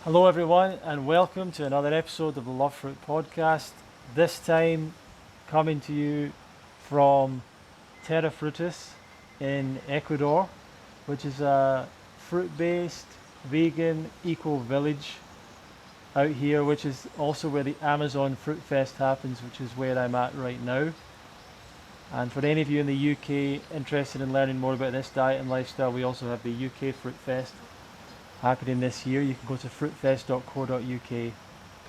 Hello everyone and welcome to another episode of the Love Fruit podcast. This time coming to you from Terra Frutis in Ecuador, which is a fruit-based vegan eco village out here, which is also where the Amazon Fruit Fest happens, which is where I'm at right now. And for any of you in the UK interested in learning more about this diet and lifestyle, we also have the UK Fruit Fest happening this year. You can go to fruitfest.co.uk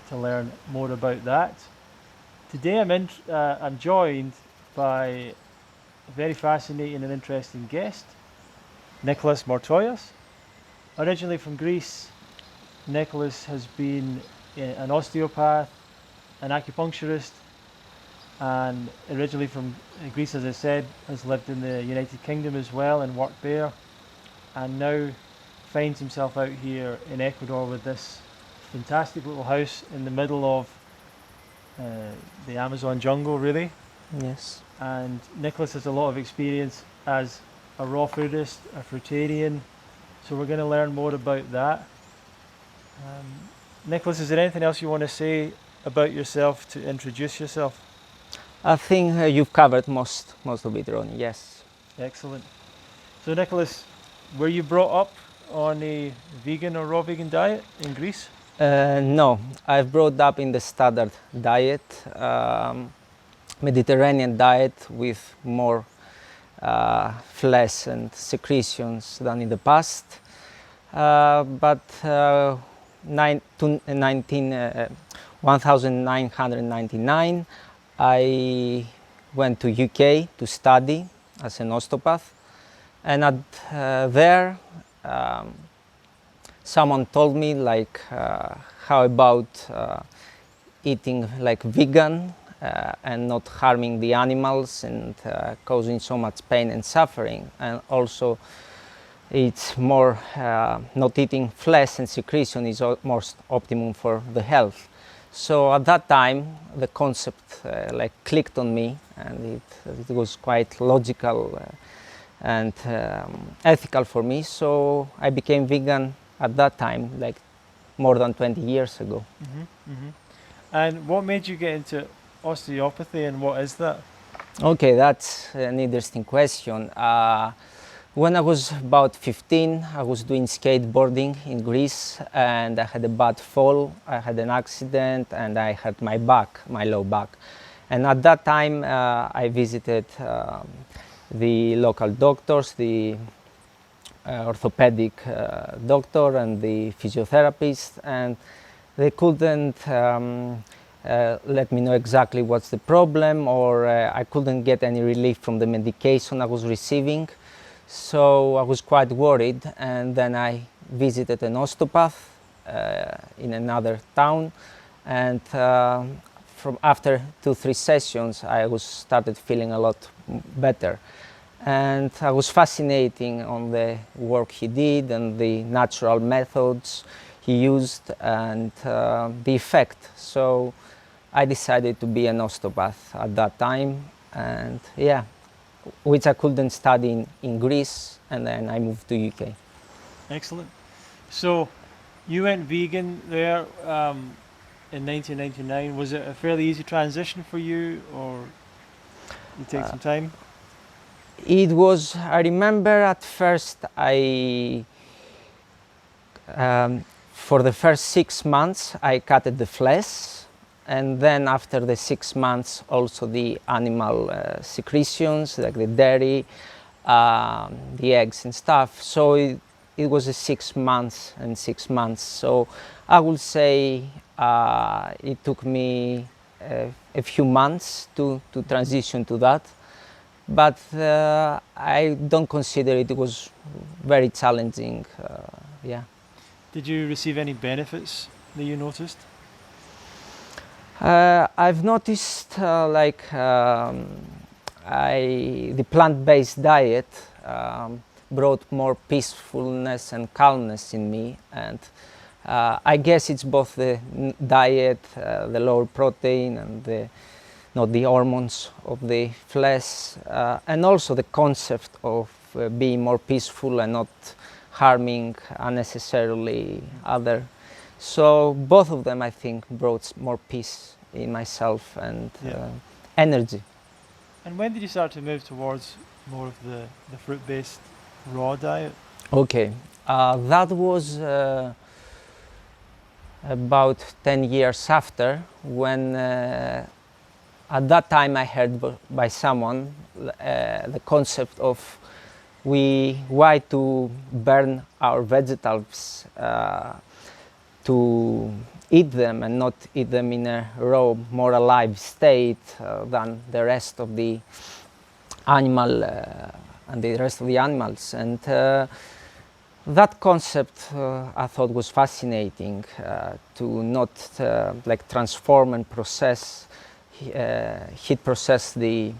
to learn more about that. Today I'm joined by a very fascinating and interesting guest, Nikolaos Mourtogias. Originally from Greece, Nikolaos has been an osteopath, an acupuncturist, and originally from Greece, as I said, has lived in the United Kingdom as well and worked there, and now finds himself out here in Ecuador with this fantastic little house in the middle of the Amazon jungle, really. Yes. And Nikolaos has a lot of experience as a raw foodist, a fruitarian, so we're going to learn more about that. Nikolaos, is there anything else you want to say about yourself to introduce yourself? I think you've covered most of it, Ronnie. Yes. Excellent. So Nikolaos, were you brought up on a vegan or raw vegan diet in Greece? No, I've brought up in the standard diet, Mediterranean diet with more flesh and secretions than in the past. But 1999, I went to UK to study as an osteopath, and there someone told me how about eating like vegan and not harming the animals and causing so much pain and suffering, and also it's more not eating flesh and secretion is most optimum for the health. So at that time the concept clicked on me, and it was quite logical and ethical for me, so I became vegan at that time, like more than 20 years ago. And what made you get into osteopathy, and what is that? Okay, that's an interesting question. When I was about 15, I was doing skateboarding in Greece, and I had a bad fall. I had an accident and I hurt my back, my low back. And at that time I visited the local doctors, the orthopedic doctor and the physiotherapist, and they couldn't let me know exactly what's the problem, or I couldn't get any relief from the medication I was receiving. So I was quite worried, and then I visited an osteopath in another town, and from after 2-3 sessions I started feeling a lot better. And I was fascinating on the work he did and the natural methods he used and the effect. So I decided to be an osteopath at that time, and yeah, which I couldn't study in Greece, and then I moved to UK. Excellent. So you went vegan there in 1999. Was it a fairly easy transition for you, or did it take some time? It was, I remember at first for the first 6 months I cut the flesh, and then after the 6 months also the animal secretions, like the dairy, the eggs and stuff. So it was a 6 months and 6 months. So I would say it took me a few months to transition to that. But I don't consider it was very challenging. Yeah. Did you receive any benefits that you noticed? I've noticed the plant-based diet brought more peacefulness and calmness in me, and I guess it's both the diet, the lower protein, and not the hormones of the flesh, and also the concept of being more peaceful and not harming unnecessarily other So both of them, I think, brought more peace in myself and energy. And when did you start to move towards more of the fruit-based raw diet? Okay, that was about 10 years after, when at that time I heard by someone the concept of why to burn our vegetables, to eat them and not eat them in a raw, more alive state than the rest of the animal and the rest of the animals. And that concept I thought was fascinating, to not like transform and process, heat process the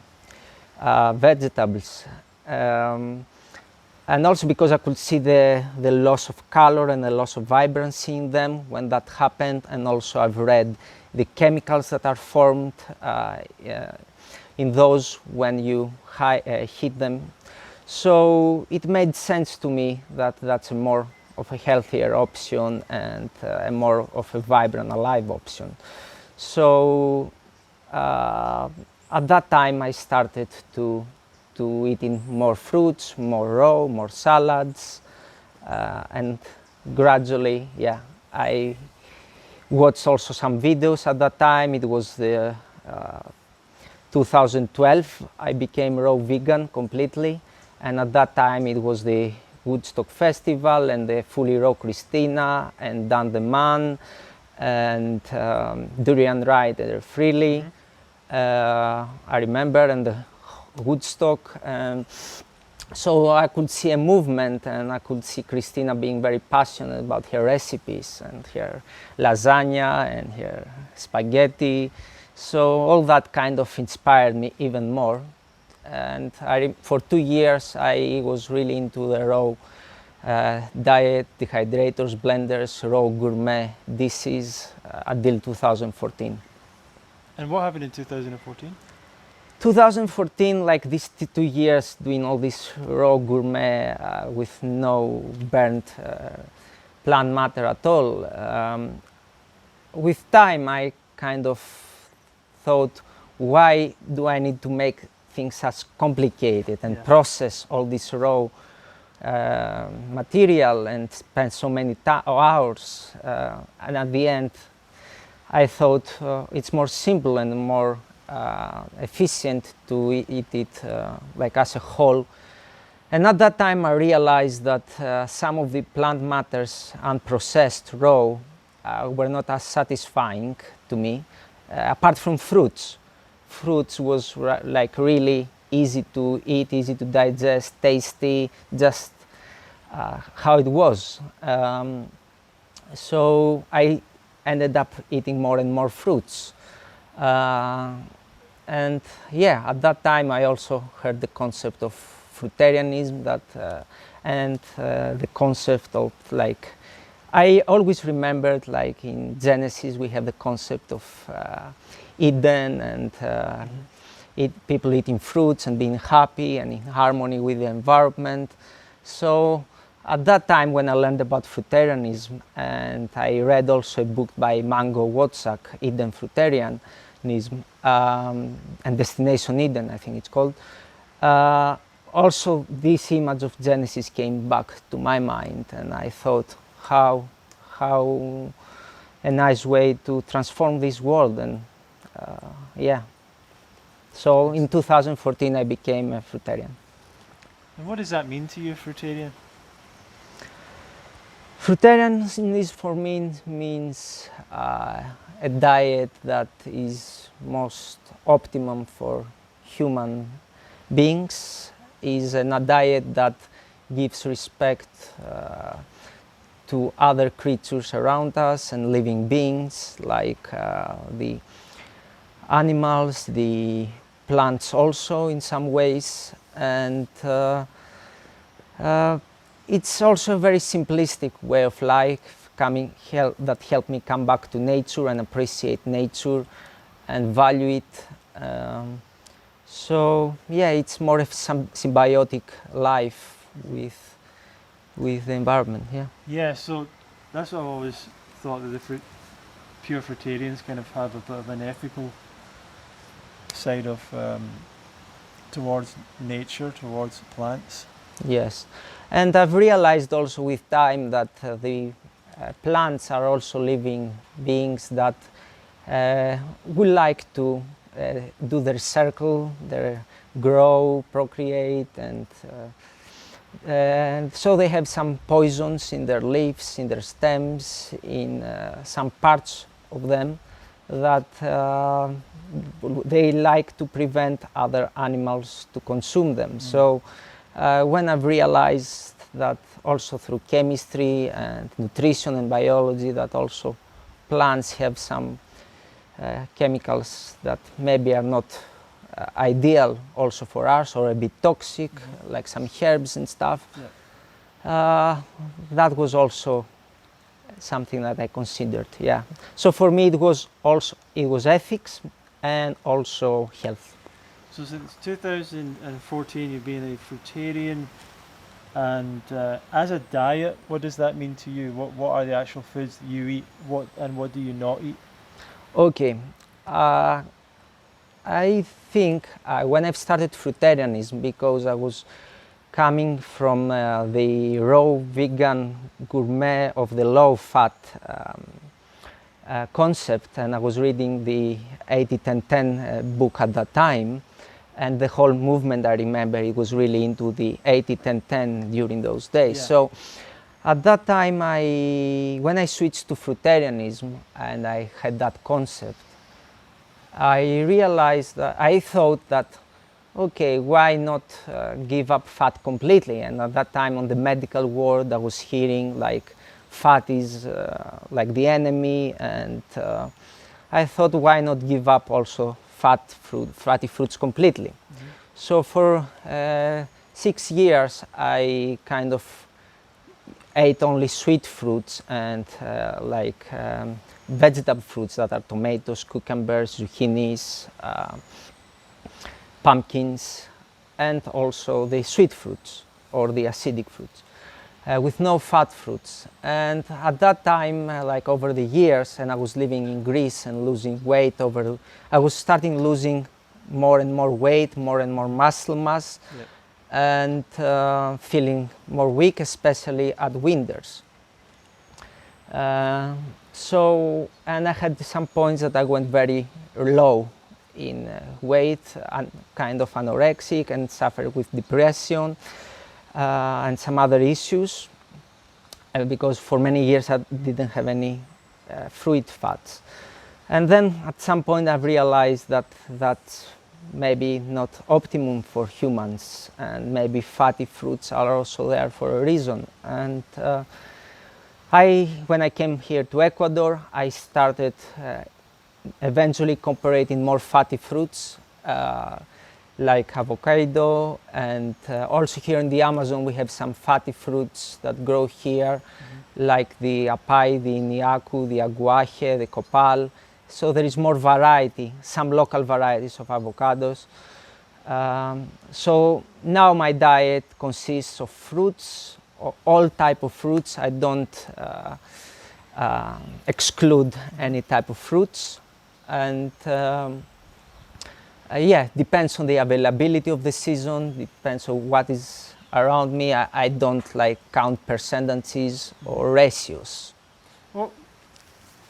vegetables. And also because I could see the loss of color and the loss of vibrancy in them when that happened, and also I've read the chemicals that are formed in those when you heat them. So it made sense to me that that's a more of a healthier option and a more of a vibrant, alive option. So at that time I started to eating more fruits, more raw, more salads, and gradually, I watched also some videos at that time. It was the 2012, I became raw vegan completely, and at that time it was the Woodstock Festival and the Fully Raw Christina and Dan the Man and Durian Rider Freely. I remember, and the Woodstock. So I could see a movement, and I could see Christina being very passionate about her recipes and her lasagna and her spaghetti. So all that kind of inspired me even more. And for 2 years I was really into the raw diet, dehydrators, blenders, raw gourmet dishes until 2014. And what happened in 2014? 2014, like these 2 years doing all this raw gourmet with no burnt plant matter at all. With time I kind of thought, why do I need to make things as complicated and process all this raw material and spend so many hours? And at the end I thought it's more simple and more efficient to eat it like as a whole. And at that time I realized that some of the plant matters unprocessed raw were not as satisfying to me, apart from fruits. Fruits was like really easy to eat, easy to digest, tasty, just how it was. So I ended up eating more and more fruits. And at that time I also heard the concept of Fruitarianism, and the concept of, like, I always remembered, like in Genesis we have the concept of Eden and people eating fruits and being happy and in harmony with the environment. So at that time when I learned about Fruitarianism, and I read also a book by Mango Wotsak, Eden Fruitarianism, and Destination Eden, I think it's called. Also this image of Genesis came back to my mind, and I thought, how a nice way to transform this world. And so in 2014 I became a Fruitarian. And what does that mean to you, Fruitarian? Fruitarianism for me means a diet that is most optimum for human beings, is a diet that gives respect to other creatures around us and living beings, like the animals, the plants also in some ways. And it's also a very simplistic way of life that helped me come back to nature and appreciate nature and value it. So it's more of some symbiotic life with the environment. Yeah, so that's what I've always thought that the pure fruitarians kind of have a bit of an ethical side of towards nature, towards plants. Yes, and I've realized also with time that the plants are also living beings that would like to do their circle, their grow, procreate, and so they have some poisons in their leaves, in their stems, in some parts of them that they like to prevent other animals to consume them. So when I've realized that also through chemistry and nutrition and biology that also plants have some chemicals that maybe are not ideal also for us or a bit toxic, like some herbs and stuff, that was also something that I considered. Yeah. So for me it was ethics and also health. So since 2014 you've been a fruitarian, and as a diet, what does that mean to you? What are the actual foods that you eat? What do you not eat? Okay. I think when I've started fruitarianism, because I was coming from the raw vegan gourmet of the low fat concept, and I was reading the 80-10-10 book at that time, and the whole movement, I remember, it was really into the 80-10-10 during those days. Yeah. So at that time, when I switched to fruitarianism and I had that concept, I realized that I thought that, okay, why not give up fat completely? And at that time on the medical world, I was hearing like fat is like the enemy, and I thought, why not give up also fatty fruits completely? So for 6 years, I kind of ate only sweet fruits and vegetable fruits that are tomatoes, cucumbers, zucchinis, pumpkins, and also the sweet fruits or the acidic fruits, with no fat fruits. And at that time, like over the years, and I was living in Greece and losing weight I was starting losing more and more weight, more and more muscle mass, and feeling more weak, especially at winters. And I had some points that I went very low in weight, and kind of anorexic, and suffered with depression and some other issues, because for many years I didn't have any fruit fats. And then at some point I realized that that's maybe not optimum for humans, and maybe fatty fruits are also there for a reason. And when I came here to Ecuador, I started eventually incorporating more fatty fruits like avocado, and also here in the Amazon we have some fatty fruits that grow here, like the apay, the niaku, the aguaje, the copal. So there is more variety, some local varieties of avocados. So now my diet consists of fruits, all type of fruits. I don't exclude any type of fruits, and depends on the availability of the season, depends on what is around me. I don't like count percentages or ratios. Well,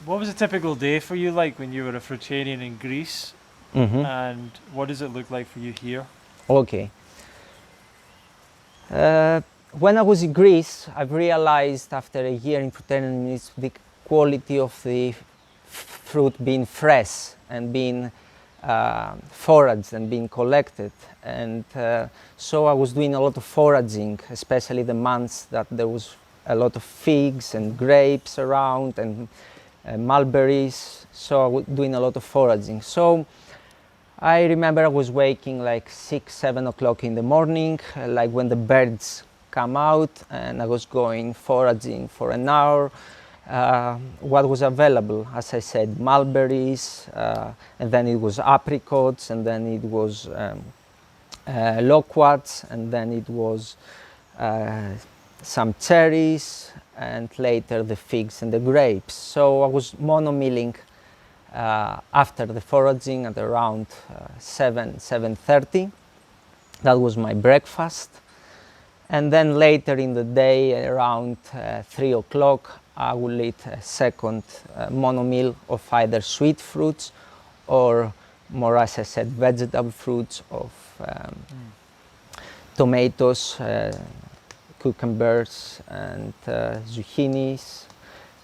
what was a typical day for you like when you were a fruitarian in Greece, and what does it look like for you here? Okay. When I was in Greece, I've realized after a year in fruitarianism the quality of the fruit being fresh and being foraged and being collected, and so I was doing a lot of foraging, especially the months that there was a lot of figs and grapes around and mulberries, so I was doing a lot of foraging. So I remember I was waking like 6-7 o'clock in the morning, like when the birds come out, and I was going foraging for an hour. What was available, as I said, mulberries, and then it was apricots, and then it was loquats, and then it was some cherries, and later the figs and the grapes. So I was monomilling after the foraging at around 7:30. That was my breakfast. And then later in the day, around 3 o'clock, I will eat a second monomeal of either sweet fruits or, more as I said, vegetable fruits of tomatoes, cucumbers, and zucchinis,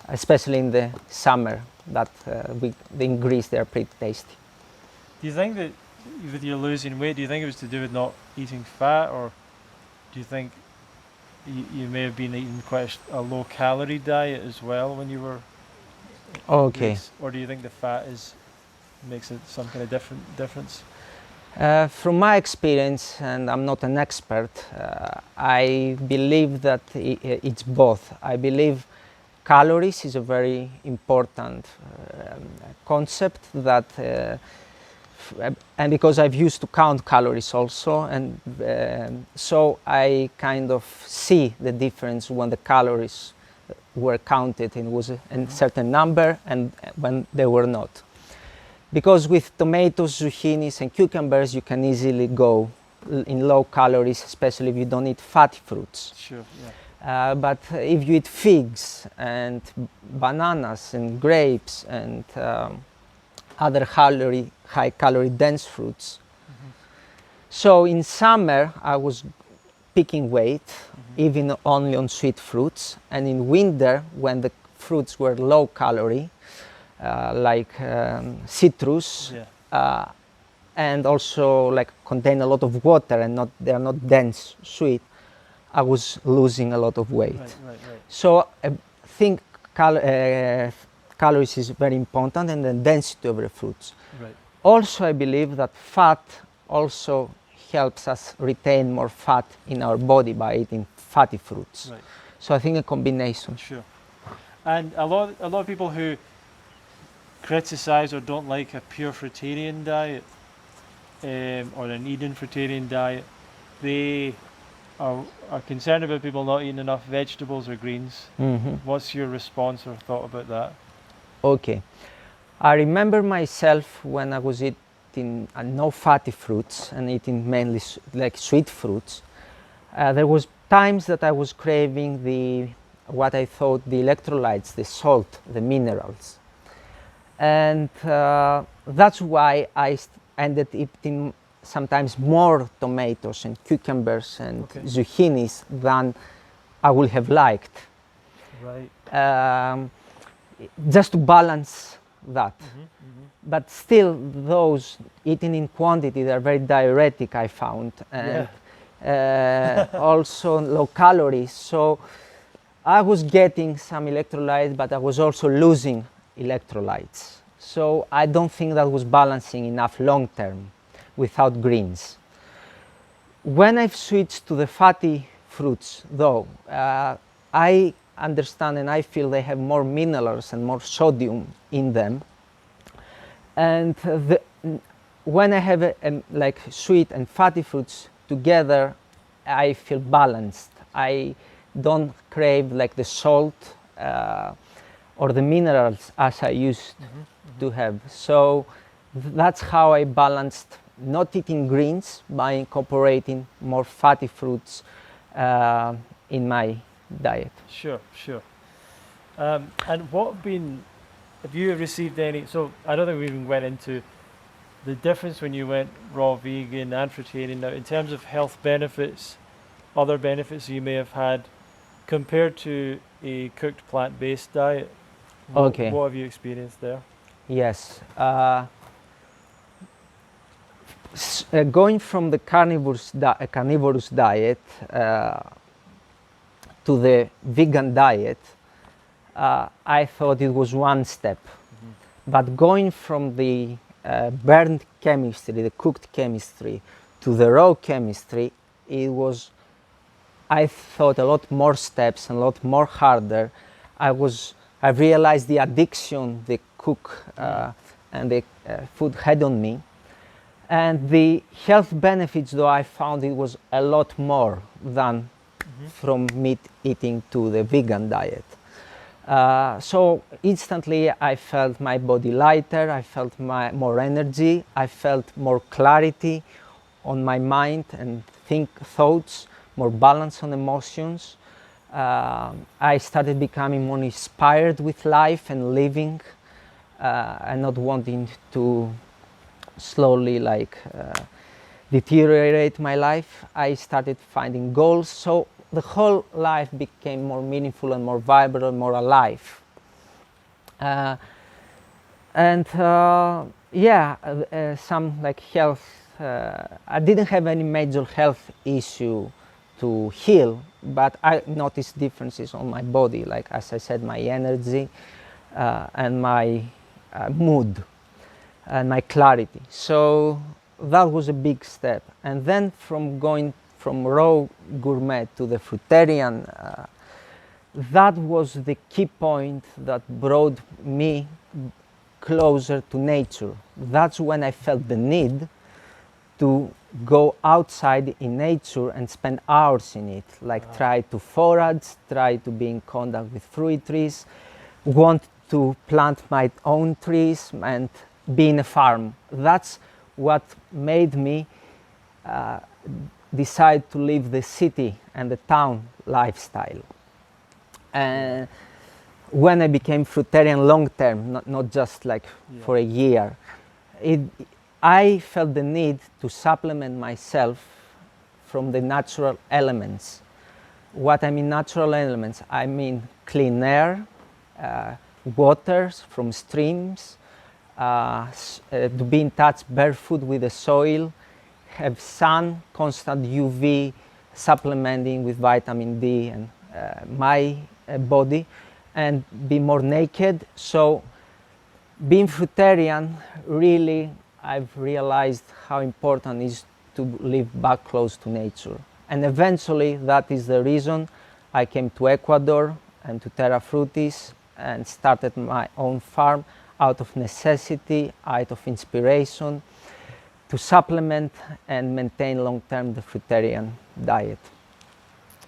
especially in the summer. That in Greece they are pretty tasty. Do you think that with your losing weight, do you think it was to do with not eating fat, or do you think you may have been eating quite a low calorie diet as well when you were Okay. or do you think the fat makes it some kind of difference? From my experience, and I'm not an expert, I believe that it's both. I believe calories is a very important concept that and because I've used to count calories also, and so I kind of see the difference when the calories were counted and was a certain number and when they were not. Because with tomatoes, zucchinis and cucumbers you can easily go in low calories, especially if you don't eat fatty fruits. Sure, yeah. But if you eat figs and bananas and grapes and other high calorie dense fruits. So in summer I was picking weight, even only on sweet fruits, and in winter when the fruits were low calorie, like citrus, and also like contain a lot of water and they are not dense sweet, I was losing a lot of weight. Right. So I think calories is very important, and the density of the fruits. Right. Also, I believe that fat also helps us retain more fat in our body by eating fatty fruits. Right. So I think a combination. Sure. And a lot of people who criticize or don't like a pure fruitarian diet or an Eden fruitarian diet, they are concerned about people not eating enough vegetables or greens. What's your response or thought about that? Okay. I remember myself when I was eating no fatty fruits and eating mainly like sweet fruits. There was times that I was craving what I thought the electrolytes, the salt, the minerals. And that's why I ended eating sometimes more tomatoes and cucumbers and zucchinis than I would have liked. Right. Just to balance that. But still, those eaten in quantity, they're very diuretic, I found, and also low calories. So I was getting some electrolytes, but I was also losing electrolytes. So I don't think that was balancing enough long term without greens. When I've switched to the fatty fruits, though, I understand and I feel they have more minerals and more sodium in them. And when I have like sweet and fatty fruits together, I feel balanced. I don't crave like the salt or the minerals as I used to have. So that's how I balanced not eating greens by incorporating more fatty fruits in my diet. Sure. And have you received any, so I don't think we even went into the difference when you went raw vegan and fruitarian. Now, in terms of health benefits, other benefits you may have had compared to a cooked plant-based diet, what have you experienced there? Yes. Going from the carnivorous diet to the vegan diet, I thought it was one step. But going from the burnt chemistry, the cooked chemistry, to the raw chemistry, it was, I thought, a lot more steps and a lot more harder. I realized the addiction the cook and the food had on me. And the health benefits, though, I found it was a lot more than from meat eating to the vegan diet. So instantly I felt my body lighter, I felt more energy, I felt more clarity on my mind and thoughts, more balance on emotions. I started becoming more inspired with life and living, and not wanting to slowly deteriorate my life. I started finding goals, so the whole life became more meaningful and more vibrant, more alive. Some health. I didn't have any major health issue to heal, but I noticed differences on my body, like as I said, my energy and my mood and my clarity. So that was a big step. And then from going from raw gourmet to the fruitarian, that was the key point that brought me closer to nature. That's when I felt the need to go outside in nature and spend hours in it, try to forage, try to be in contact with fruit trees, want to plant my own trees and be in a farm. That's what made me decide to leave the city and the town lifestyle. And when I became fruitarian long term, not just for a year, I felt the need to supplement myself from the natural elements. What I mean natural elements, I mean clean air, waters from streams, to be in touch barefoot with the soil, have sun, constant UV, supplementing with vitamin D and my body, and be more naked. So being fruitarian, really I've realized how important it is to live back close to nature. And eventually that is the reason I came to Ecuador and to Terra Frutis and started my own farm out of necessity, out of inspiration, to supplement and maintain long-term the fruitarian diet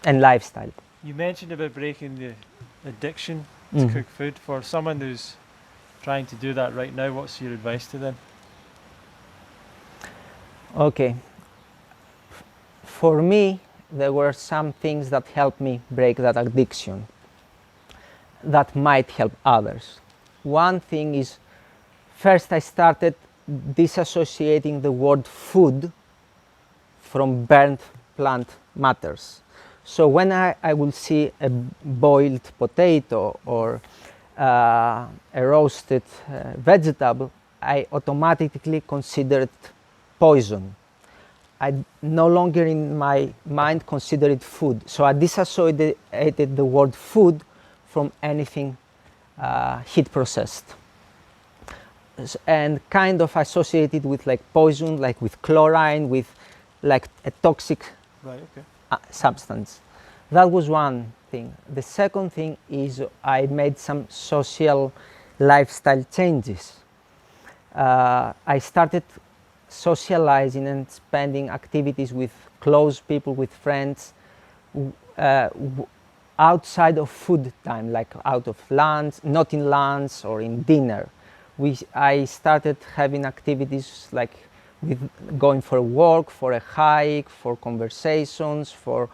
and lifestyle. You mentioned about breaking the addiction to cook food. For someone who's trying to do that right now, what's your advice to them? Okay. For me, there were some things that helped me break that addiction that might help others. One thing is, first I started disassociating the word food from burnt plant matters. So when I will see a boiled potato or a roasted vegetable, I automatically consider it poison. I no longer in my mind consider it food. So I disassociated the word food from anything heat processed. And kind of associated with poison, with chlorine, with a toxic substance. That was one thing. The second thing is I made some social lifestyle changes. I started socializing and spending activities with close people, with friends, outside of food time, out of lunch, not in lunch or in dinner. I started having activities with going for a walk, for a hike, for conversations, for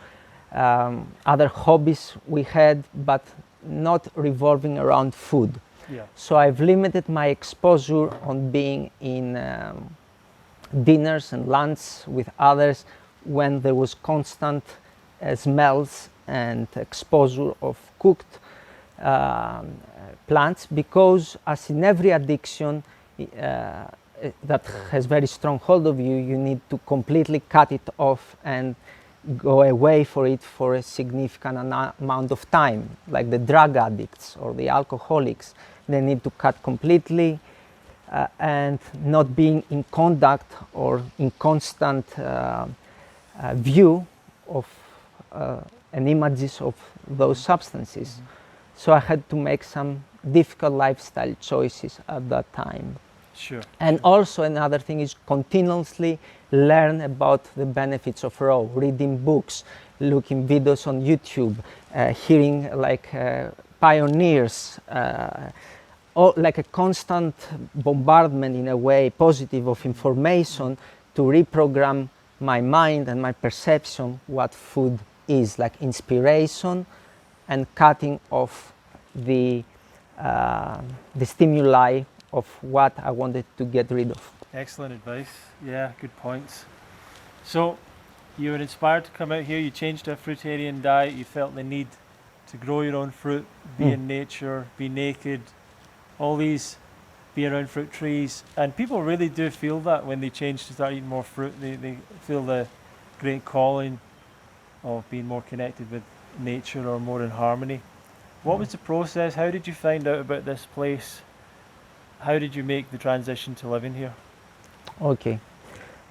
other hobbies we had, but not revolving around food. Yeah. So I've limited my exposure on being in dinners and lunch with others when there was constant smells and exposure of cooked plants, because as in every addiction that has very strong hold of you, you need to completely cut it off and go away for it for a significant amount of time. Like the drug addicts or the alcoholics, they need to cut completely and not being in contact or in constant view of and images of those substances. So I had to make some difficult lifestyle choices at that time. Sure. And sure. also another thing is continuously learn about the benefits of raw, reading books, looking videos on YouTube, hearing like pioneers, like a constant bombardment in a way, positive of information to reprogram my mind and my perception what food is, like inspiration and cutting off the stimuli of what I wanted to get rid of. Excellent advice. Yeah, good points. So you were inspired to come out here, you changed to a fruitarian diet, you felt the need to grow your own fruit, be in nature, be naked, all these, be around fruit trees. And people really do feel that when they change to start eating more fruit, they feel the great calling of being more connected with nature or more in harmony. What was the process? How did you find out about this place? How did you make the transition to living here? Okay.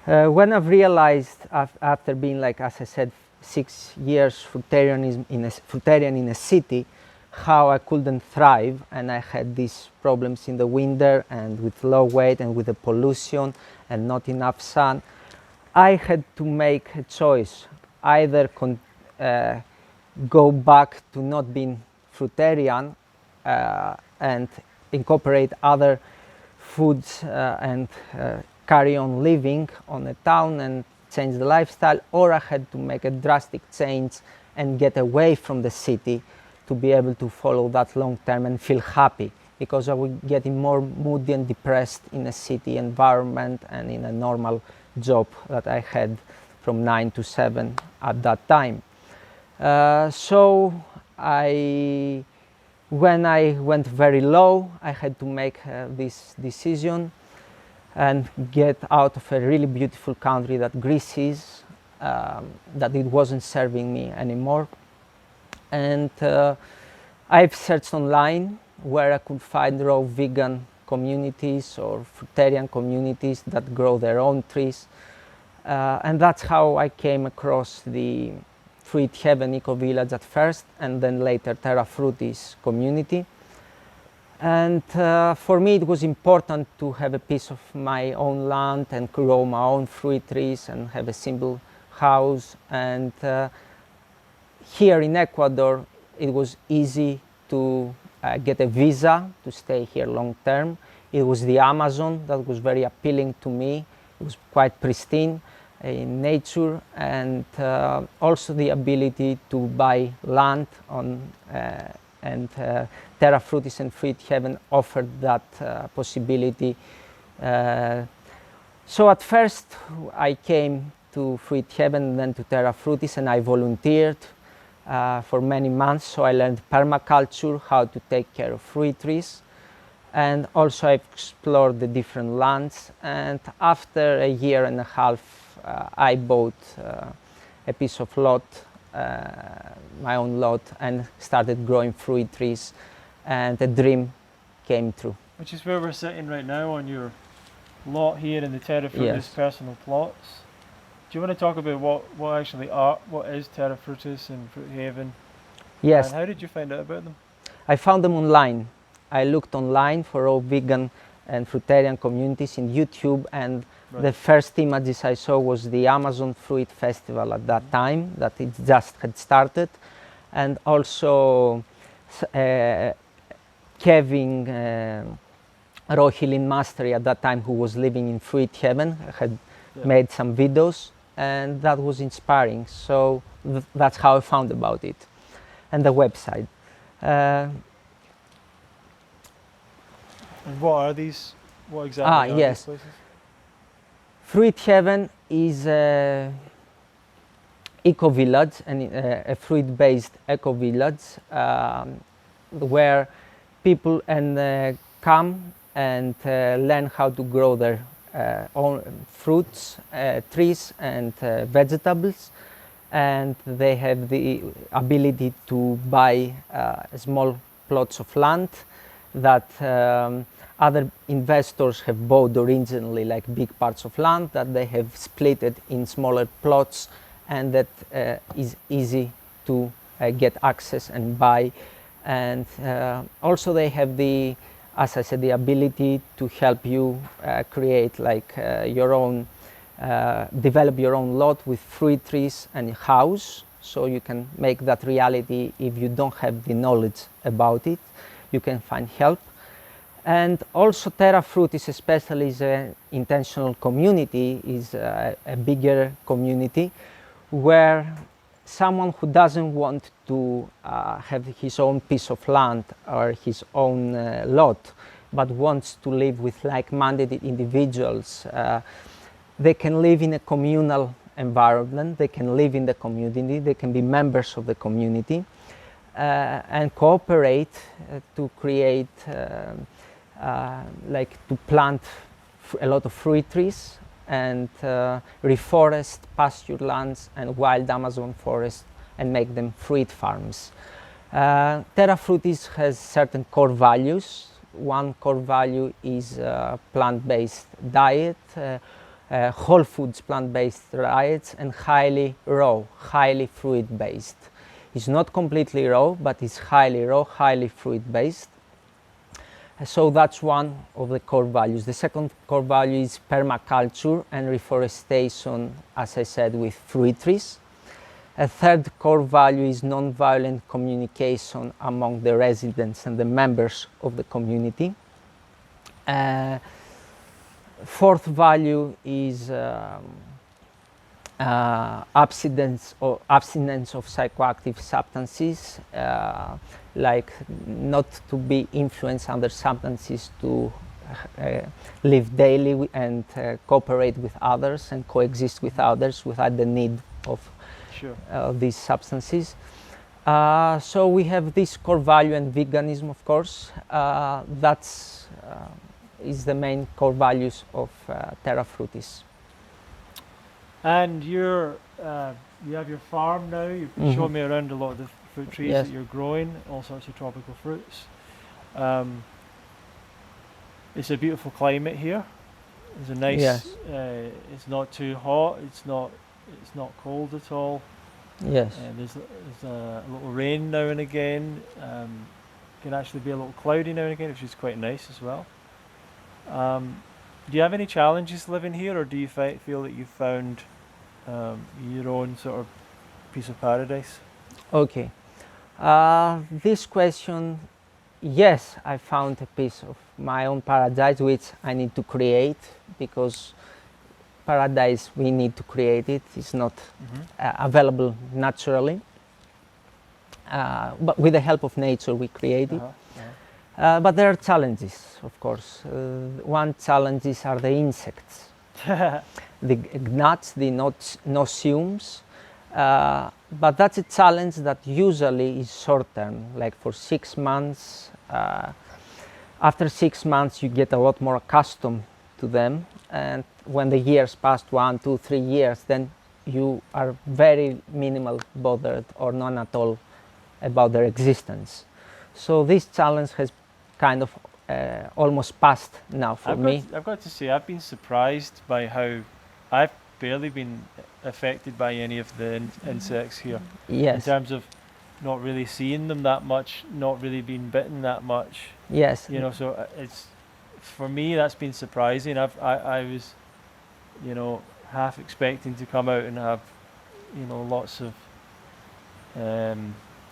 When I've realized after being, like, as I said, 6 years fruitarian in a city, how I couldn't thrive, and I had these problems in the winter and with low weight and with the pollution and not enough sun, I had to make a choice: either go back to not being fruitarian and incorporate other foods and carry on living on a town and change the lifestyle, or I had to make a drastic change and get away from the city to be able to follow that long term and feel happy, because I was getting more moody and depressed in a city environment and in a normal job that I had from 9 to 7 at that time. So when I went very low, I had to make this decision and get out of a really beautiful country that Greece is, that it wasn't serving me anymore. And I've searched online where I could find raw vegan communities or fruitarian communities that grow their own trees. And that's how I came across the Fruit Heaven Eco Village at first, and then later Terra Frutis community. And for me it was important to have a piece of my own land and grow my own fruit trees and have a simple house. And here in Ecuador it was easy to get a visa to stay here long term. It was the Amazon that was very appealing to me. It was quite pristine in nature, and also the ability to buy land on and Terra Frutis and Fruit Heaven offered that possibility. So at first I came to Fruit Heaven, then to Terra Frutis, and I volunteered for many months. So I learned permaculture, how to take care of fruit trees, and also I explored the different lands. And after a year and a half, I bought a piece of lot, my own lot, and started growing fruit trees, and the dream came true. Which is where we're sitting right now, on your lot here in the Terra Frutis Yes. personal plots. Do you want to talk about what is Terra Frutis and Fruit Haven? Yes, And how did you find out about them? I found them online. I looked online for all vegan and fruitarian communities in YouTube, and the first images I saw was the Amazon Fruit Festival at that time, that it just had started, and also Kevin Rohilin Mastery at that time, who was living in Fruit Heaven, had made some videos, and that was inspiring. So that's how I found about it, and the website. And what are these? What exactly are yes. these places? Fruit Heaven is a eco village, and a fruit-based eco village where people come and learn how to grow their own fruits, trees, and vegetables, and they have the ability to buy small plots of land that other investors have bought originally, like big parts of land that they have split it in smaller plots, and that is easy to get access and buy. And also they have the as I said, the ability to help you create like your own, develop your own lot with fruit trees and house, so you can make that reality. If you don't have the knowledge about it, you can find help. And also Terra Frutis, especially is an intentional community, is a bigger community where someone who doesn't want to have his own piece of land or his own lot, but wants to live with like-minded individuals, they can live in a communal environment, they can live in the community, they can be members of the community and cooperate to create, like to plant a lot of fruit trees and reforest pasture lands and wild Amazon forest and make them fruit farms. Terra Frutis has certain core values. One core value is plant-based diet, whole foods plant-based diets, and highly raw, highly fruit-based. It's not completely raw, but it's highly raw, highly fruit-based. So that's one of the core values. The second core value is permaculture and reforestation, as I said, with fruit trees. A third core value is non-violent communication among the residents and the members of the community. Fourth value is abstinence of psychoactive substances, like not to be influenced under substances, to live daily and cooperate with others and coexist with others without the need of these substances. So we have this core value and veganism, of course. That's is the main core values of Terra Frutis. And you have your farm now. You show me around a lot of the fruit trees that you're growing, all sorts of tropical fruits. It's a beautiful climate here. It's a nice. It's not too hot. It's not cold at all. Yes. There's a little rain now and again. Can actually be a little cloudy now and again, which is quite nice as well. Do you have any challenges living here, or do you feel that you've found your own sort of piece of paradise? Okay. This question, yes, I found a piece of my own paradise which I need to create, because paradise, we need to create it. It's not available naturally. But with the help of nature, we create it. But there are challenges, of course. One challenges are the insects, the gnats, the no-see-ums. But that's a challenge that usually is short-term, like for 6 months. After 6 months, you get a lot more accustomed to them. And when the years past 1, 2, 3 years, then you are very minimal bothered or none at all about their existence. So this challenge has kind of almost passed now for me. I've got to say, I've been surprised by how I've barely been affected by any of the insects here. Yes. In terms of not really seeing them that much, not really being bitten that much. Yes. You know, so it's, for me, that's been surprising. I was, you know, half expecting to come out and have, you know, lots of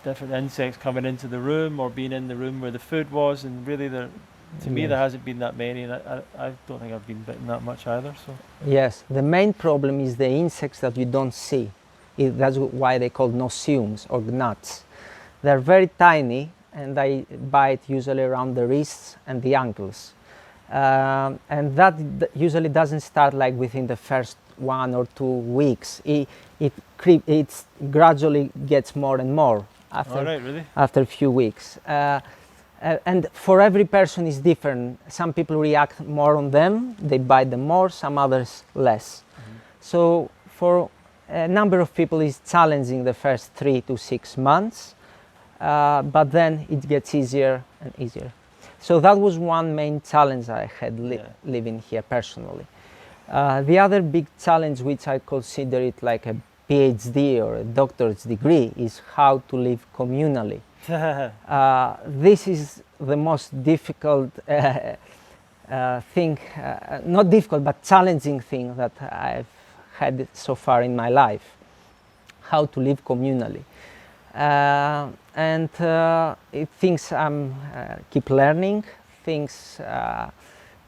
different insects coming into the room or being in the room where the food was, and really to me there hasn't been that many, and I don't think I've been bitten that much either. So yes, the main problem is the insects that you don't see. That's why they call no-see-ums or gnats. They're very tiny and they bite usually around the wrists and the ankles, and that usually doesn't start like within the first 1 or 2 weeks. It gradually gets more and more after a few weeks. And for every person is different. Some people react more on them, they bite them more, some others less. So for a number of people it's challenging the first 3 to 6 months, but then it gets easier and easier. So that was one main challenge I had living here personally. The other big challenge, which I consider it like a PhD or a doctor's degree, is how to live communally. This is the most difficult thing, not difficult but challenging thing that I've had so far in my life, how to live communally. And things I'm keep learning, things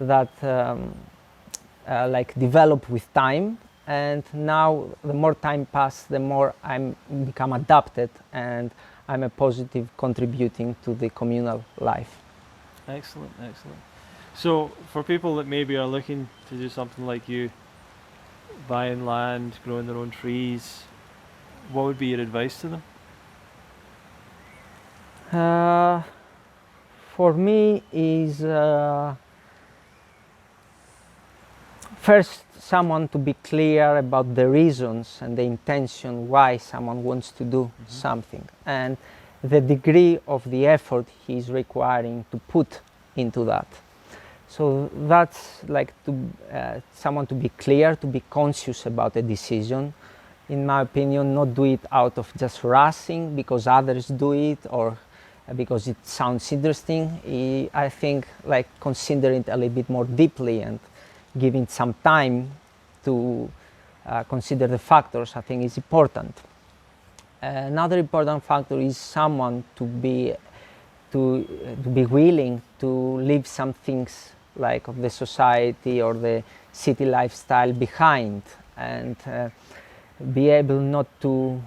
that like develop with time, and now the more time passes, the more I'm become adapted, and I'm a positive contributing to the communal life. Excellent, excellent. So for people that maybe are looking to do something like you, buying land, growing their own trees, what would be your advice to them? For me is first someone to be clear about the reasons and the intention why someone wants to do something, and the degree of the effort he is requiring to put into that. So that's like to someone to be clear, to be conscious about a decision. In my opinion, not do it out of just rushing because others do it or because it sounds interesting. I think like consider it a little bit more deeply and giving some time to consider the factors, I think is important. Another important factor is someone to be willing to leave some things like of the society or the city lifestyle behind, and be able not to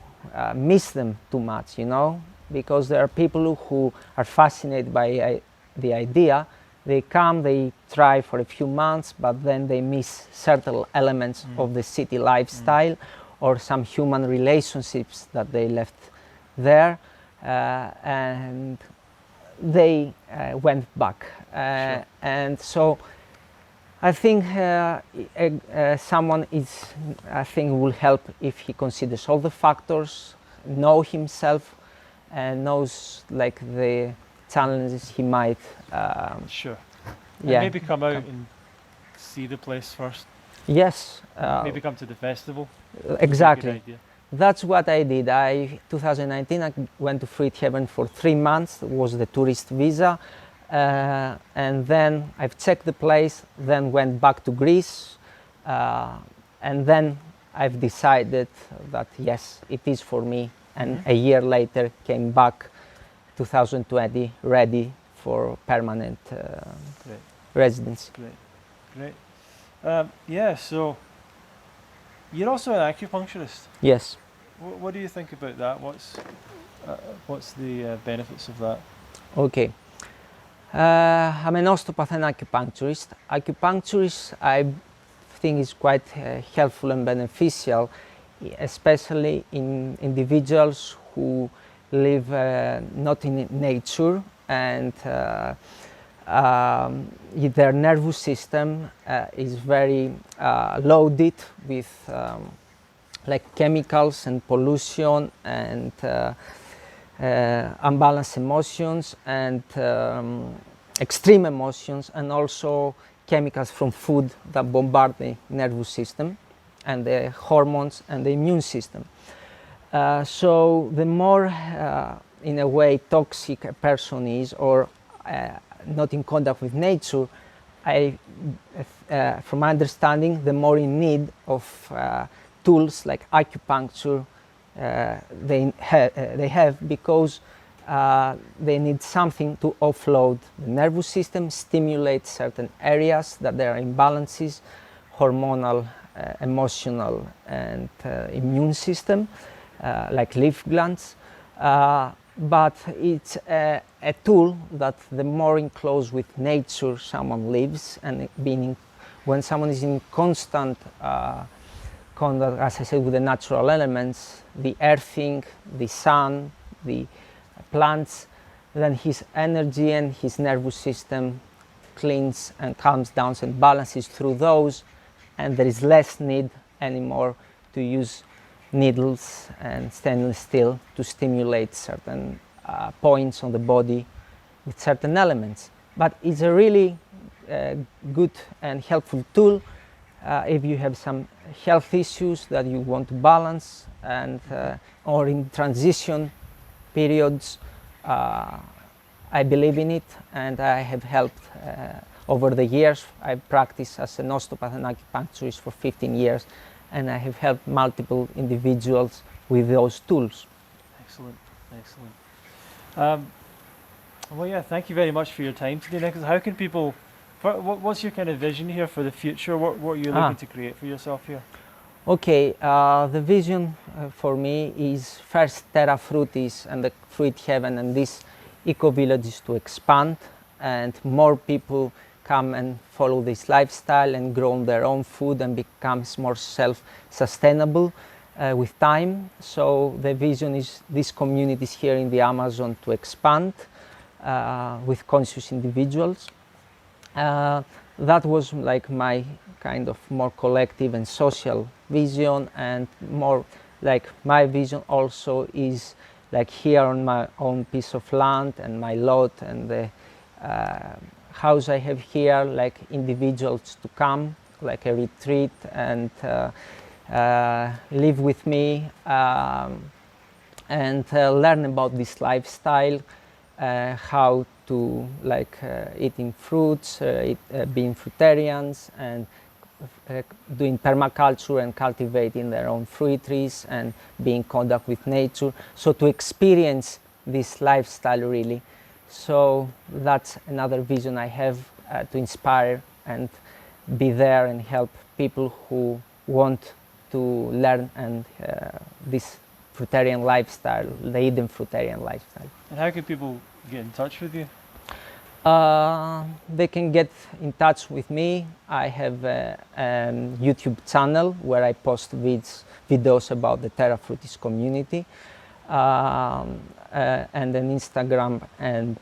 miss them too much, you know, because there are people who are fascinated by the idea. They come, they try for a few months, but then they miss certain elements of the city lifestyle or some human relationships that they left there, and they went back. Sure. And so I think someone I think will help if he considers all the factors, know himself, and knows like the challenges he might. Sure. Yeah. And maybe come out and see the place first. Yes. Maybe come to the festival. Exactly. Good idea. That's what I did. 2019, I went to Fruitarian for 3 months. It was the tourist visa. And then I've checked the place, then went back to Greece. And then I've decided that yes, it is for me. And a year later came back, 2020, ready for permanent residence. Great. Yeah, so you're also an acupuncturist. Yes. What do you think about that? What's the benefits of that? Okay. I'm an osteopath and acupuncturist. Acupuncturist, I think, is quite helpful and beneficial, especially in individuals who live not in nature, and their nervous system is very loaded with like chemicals and pollution and unbalanced emotions and extreme emotions, and also chemicals from food that bombard the nervous system and the hormones and the immune system. So the more in a way toxic a person is, or not in contact with nature, from my understanding, the more in need of tools like acupuncture they have, because they need something to offload the nervous system, stimulate certain areas that there are imbalances, hormonal, emotional, and immune system, like lymph glands. But it's a tool that the more in close with nature someone lives, and when someone is in constant contact, as I said, with the natural elements, the earthing, the sun, the plants, then his energy and his nervous system cleans and calms down and balances through those, and there is less need anymore to use needles and stainless steel to stimulate certain points on the body with certain elements. But it's a really good and helpful tool if you have some health issues that you want to balance, and or in transition periods, I believe in it, and I have helped over the years. I practiced as an osteopath and acupuncturist for 15 years, and I have helped multiple individuals with those tools. Excellent, excellent. Well, yeah, thank you very much for your time today, Nicholas. How can people, what's your kind of vision here for the future? What are you looking to create for yourself here? Okay, the vision for me is first Terra Frutis and the fruit heaven and these eco-villages to expand, and more people come and follow this lifestyle and grow their own food and becomes more self-sustainable with time. So the vision is these communities here in the Amazon to expand with conscious individuals. That was like my kind of more collective and social vision, and more like my vision also is like here on my own piece of land and my lot and the house I have here, like individuals to come, like a retreat, and live with me and learn about this lifestyle, how to like eating fruits, being fruitarians, and doing permaculture and cultivating their own fruit trees and being in contact with nature. So to experience this lifestyle really. So that's another vision I have, to inspire and be there and help people who want to learn and this Fruitarian lifestyle, the hidden Fruitarian lifestyle. And how can people get in touch with you? They can get in touch with me. I have a YouTube channel where I post videos about the Terra Frutis community, and an Instagram and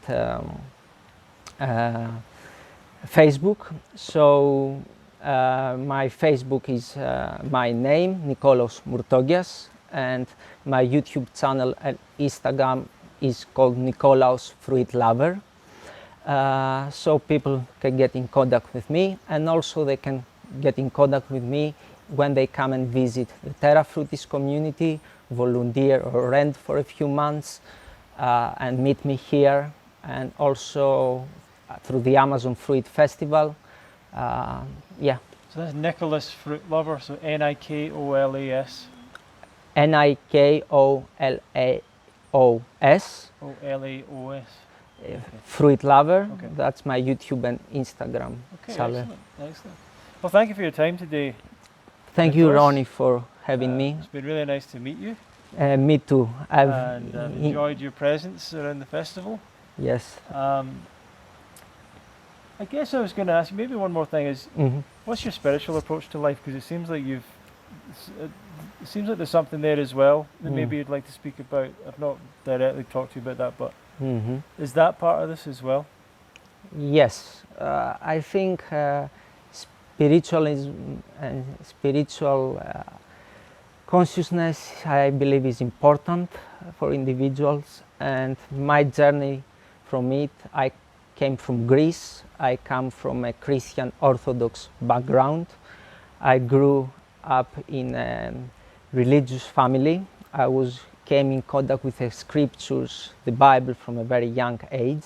Facebook. So my Facebook is my name, Nikolaos Mourtogias, and my YouTube channel and Instagram is called Nikolaos Fruit Lover. So people can get in contact with me, and also they can get in contact with me when they come and visit the Terra Frutis community, volunteer or rent for a few months, and meet me here, and also through the Amazon Fruit Festival. Yeah. So that's Nikolaos Fruit Lover, so Nikolaos. Nikolaos. Olaos. Fruit Lover. Okay. That's my YouTube and Instagram. Okay, channel. excellent, excellent. Well, thank you for your time today. Thank you, Nicholas. Ronnie, for having me. It's been really nice to meet you. Me too. I've enjoyed your presence around the festival. Yes. I guess I was going to ask you, maybe one more thing is, what's your spiritual approach to life? Because it seems like it seems like there's something there as well that maybe you'd like to speak about. I've not directly talked to you about that, but is that part of this as well? Yes. I think spiritualism and spiritual consciousness, I believe, is important for individuals. And my journey from it, I came from Greece. I come from a Christian Orthodox background. I grew up in a religious family. I came in contact with the scriptures, the Bible, from a very young age,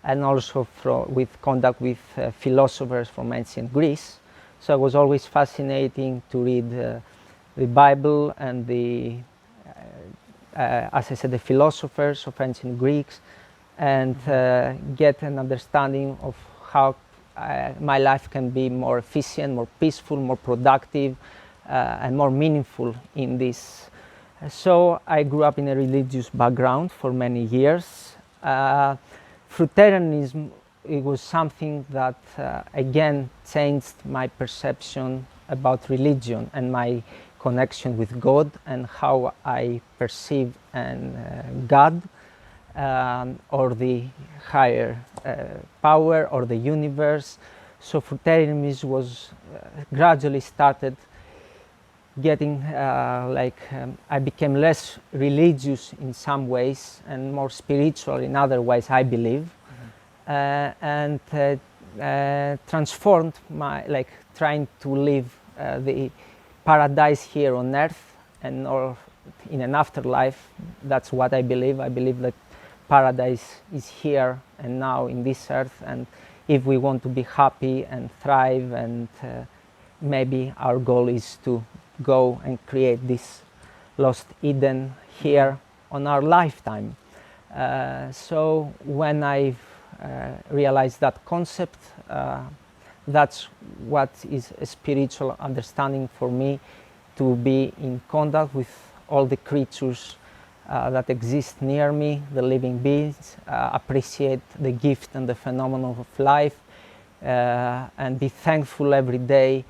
and also with contact with philosophers from ancient Greece. So it was always fascinating to read the Bible and as I said, the philosophers of ancient Greeks, and get an understanding of how my life can be more efficient, more peaceful, more productive, and more meaningful in this. So I grew up in a religious background for many years. Fruitarianism, it was something that again changed my perception about religion and my connection with God and how I perceive God, or the higher power or the universe. So Fruitarianism was gradually started getting I became less religious in some ways and more spiritual in other ways, I believe, and transformed my trying to live the paradise here on earth and or in an afterlife. That's what I believe. I believe that paradise is here and now in this earth, and if we want to be happy and thrive, and maybe our goal is to go and create this lost Eden here on our lifetime. So when I realized that concept, that's what is a spiritual understanding for me, to be in contact with all the creatures that exist near me, the living beings, appreciate the gift and the phenomenon of life, and be thankful every day,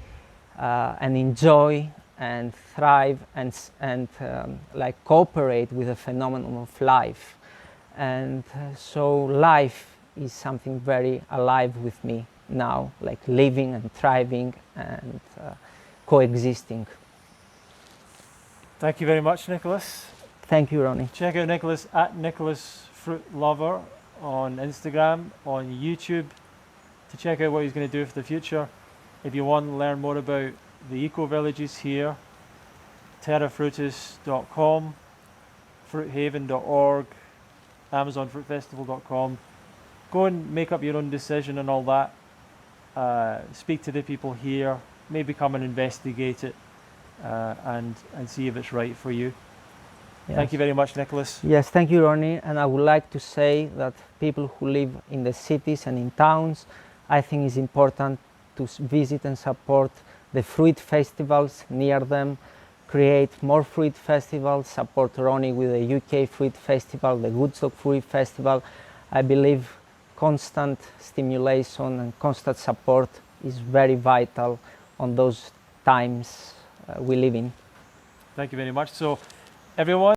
and enjoy and thrive and like cooperate with the phenomenon of life. And so life is something very alive with me now, like living and thriving and coexisting. Thank you very much, Nikolaos. Thank you, Ronnie. Check out Nikolaos at Nikolaos Fruit Lover on Instagram, on YouTube, to check out what he's going to do for the future. If you want to learn more about the eco-villages here, terrafrutis.com, fruithaven.org, amazonfruitfestival.com. Go and make up your own decision and all that. Speak to the people here, maybe come and investigate it, and see if it's right for you. Yes. Thank you very much, Nikolaos. Yes, thank you, Ronnie. And I would like to say that people who live in the cities and in towns, I think it's important to visit and support the fruit festivals near them, create more fruit festivals, support Ronnie with the UK Fruit Festival, the Woodstock Fruit Festival. I believe constant stimulation and constant support is very vital on those times we live in. Thank you very much. So, everyone,